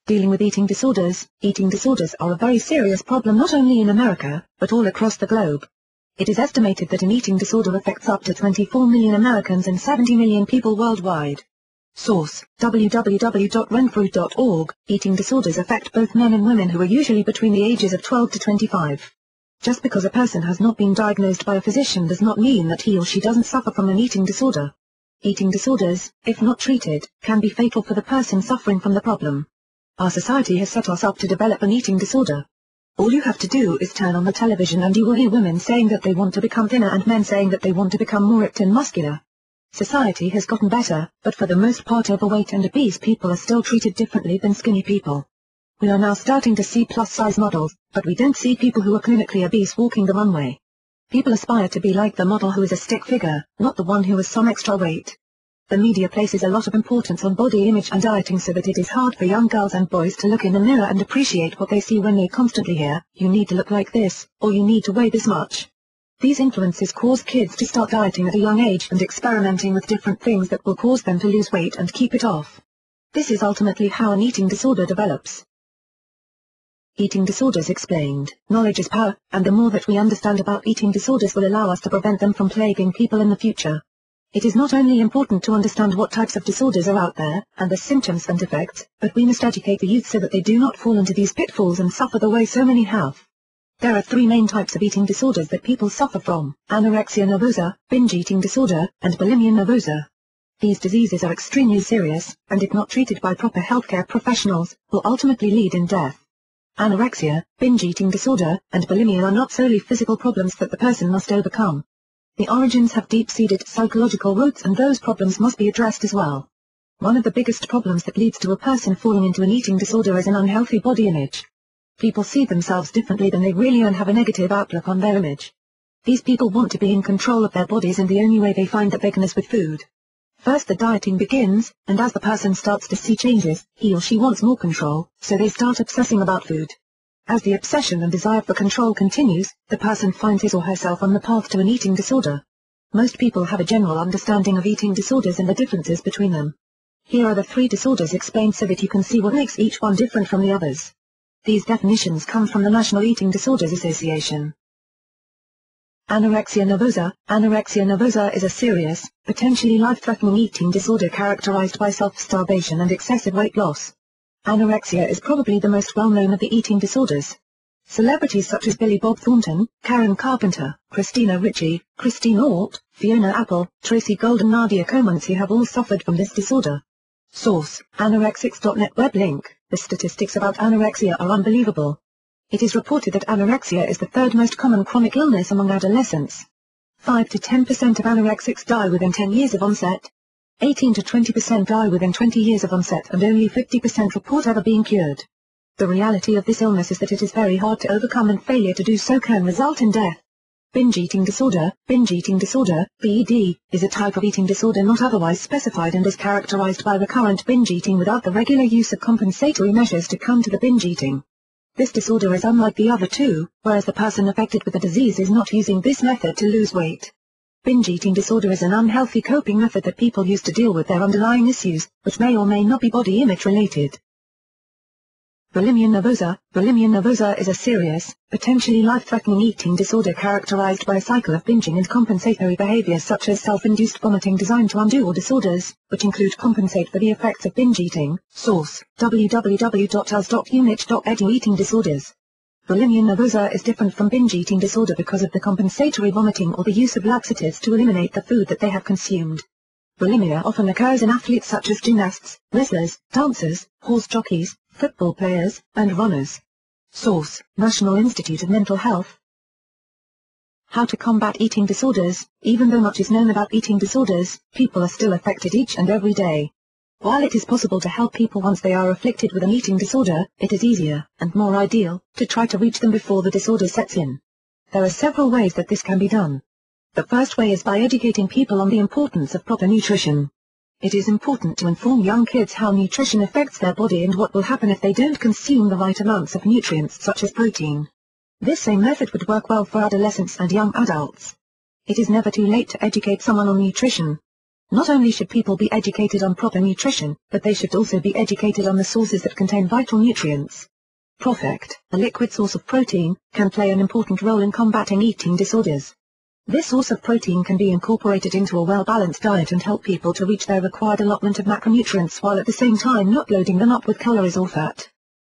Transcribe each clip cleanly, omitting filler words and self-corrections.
Dealing with eating disorders are a very serious problem not only in America, but all across the globe. It is estimated that an eating disorder affects up to 24 million Americans and 70 million people worldwide. Source: www.renfrew.org. Eating disorders affect both men and women who are usually between the ages of 12 to 25. Just because a person has not been diagnosed by a physician does not mean that he or she doesn't suffer from an eating disorder. Eating disorders, if not treated, can be fatal for the person suffering from the problem. Our society has set us up to develop an eating disorder. All you have to do is turn on the television and you will hear women saying that they want to become thinner and men saying that they want to become more ripped and muscular. Society has gotten better, but for the most part overweight and obese people are still treated differently than skinny people. We are now starting to see plus-size models, but we don't see people who are clinically obese walking the runway. People aspire to be like the model who is a stick figure, not the one who has some extra weight. The media places a lot of importance on body image and dieting so that it is hard for young girls and boys to look in the mirror and appreciate what they see when they constantly hear, "You need to look like this," or "You need to weigh this much." These influences cause kids to start dieting at a young age and experimenting with different things that will cause them to lose weight and keep it off. This is ultimately how an eating disorder develops. Eating disorders explained. Knowledge is power, and the more that we understand about eating disorders will allow us to prevent them from plaguing people in the future. It is not only important to understand what types of disorders are out there, and the symptoms and effects, but we must educate the youth so that they do not fall into these pitfalls and suffer the way so many have. There are three main types of eating disorders that people suffer from: anorexia nervosa, binge eating disorder, and bulimia nervosa. These diseases are extremely serious, and if not treated by proper healthcare professionals, will ultimately lead in death. Anorexia, binge eating disorder, and bulimia are not solely physical problems that the person must overcome. The origins have deep-seated psychological roots and those problems must be addressed as well. One of the biggest problems that leads to a person falling into an eating disorder is an unhealthy body image. People see themselves differently than they really are and have a negative outlook on their image. These people want to be in control of their bodies and the only way they find that they can is with food. First the dieting begins, and as the person starts to see changes, he or she wants more control, so they start obsessing about food. As the obsession and desire for control continues, the person finds his or herself on the path to an eating disorder. Most people have a general understanding of eating disorders and the differences between them. Here are the three disorders explained so that you can see what makes each one different from the others. These definitions come from the National Eating Disorders Association. Anorexia nervosa. Anorexia nervosa is a serious, potentially life-threatening eating disorder characterized by self-starvation and excessive weight loss. Anorexia is probably the most well-known of the eating disorders. Celebrities such as Billy Bob Thornton, Karen Carpenter, Christina Ricci, Christine Alt, Fiona Apple, Tracy Gold and Nadia Comaneci have all suffered from this disorder. Source: anorexics.net web link. The statistics about anorexia are unbelievable. It is reported that anorexia is the third most common chronic illness among adolescents. 5 to 10% of anorexics die within 10 years of onset. 18 to 20% die within 20 years of onset and only 50% report ever being cured. The reality of this illness is that it is very hard to overcome and failure to do so can result in death. Binge eating disorder, BED, is a type of eating disorder not otherwise specified and is characterized by recurrent binge eating without the regular use of compensatory measures to counter the binge eating. This disorder is unlike the other two, whereas the person affected with the disease is not using this method to lose weight. Binge eating disorder is an unhealthy coping method that people use to deal with their underlying issues, which may or may not be body image related. Bulimia nervosa. Bulimia nervosa is a serious, potentially life-threatening eating disorder characterized by a cycle of binging and compensatory behaviors such as self-induced vomiting designed to undo all disorders, which include compensate for the effects of binge eating. Source: www.us.unit.edu. Eating disorders. Bulimia nervosa is different from binge eating disorder because of the compensatory vomiting or the use of laxatives to eliminate the food that they have consumed. Bulimia often occurs in athletes such as gymnasts, wrestlers, dancers, horse jockeys, football players, and runners. Source: National Institute of Mental Health. How to combat eating disorders. Even though much is known about eating disorders, people are still affected each and every day. While it is possible to help people once they are afflicted with an eating disorder, it is easier, and more ideal, to try to reach them before the disorder sets in. There are several ways that this can be done. The first way is by educating people on the importance of proper nutrition. It is important to inform young kids how nutrition affects their body and what will happen if they don't consume the right amounts of nutrients such as protein. This same method would work well for adolescents and young adults. It is never too late to educate someone on nutrition. Not only should people be educated on proper nutrition, but they should also be educated on the sources that contain vital nutrients. Profect, a liquid source of protein, can play an important role in combating eating disorders. This source of protein can be incorporated into a well-balanced diet and help people to reach their required allotment of macronutrients while at the same time not loading them up with calories or fat.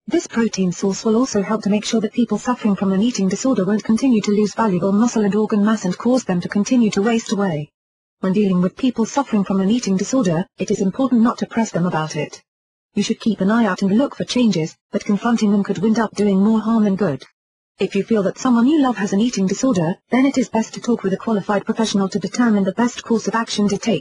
This protein source will also help to make sure that people suffering from an eating disorder won't continue to lose valuable muscle and organ mass and cause them to continue to waste away. When dealing with people suffering from an eating disorder, it is important not to press them about it. You should keep an eye out and look for changes, but confronting them could wind up doing more harm than good. If you feel that someone you love has an eating disorder, then it is best to talk with a qualified professional to determine the best course of action to take.